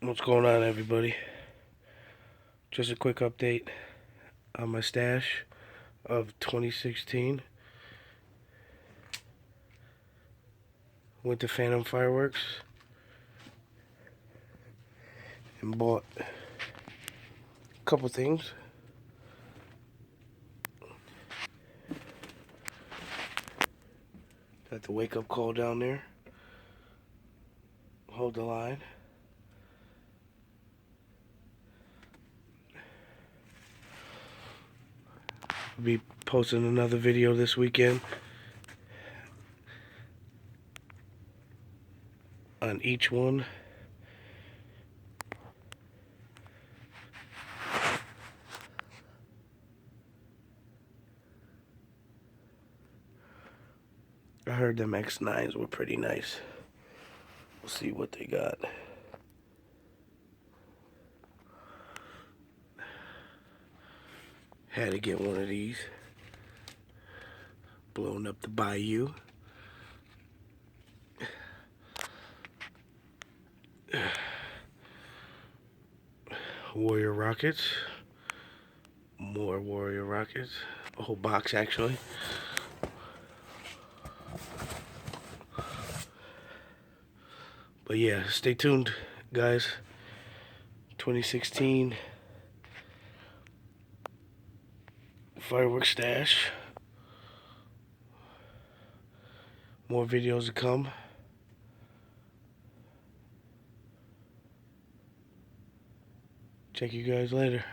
What's going on, everybody? Just a quick update on my stash of 2016 went to Phantom Fireworks and bought a couple things. Got the wake-up call down there. Hold the line. I'll be posting another video this weekend on each one. I heard them X9s were pretty nice. We'll see what they got. Had to get one of these. Blowing up the bayou. Warrior rockets. More warrior rockets. A whole box, actually. But yeah, stay tuned, guys. 2016 fireworks stash. More videos to come. Check you guys later.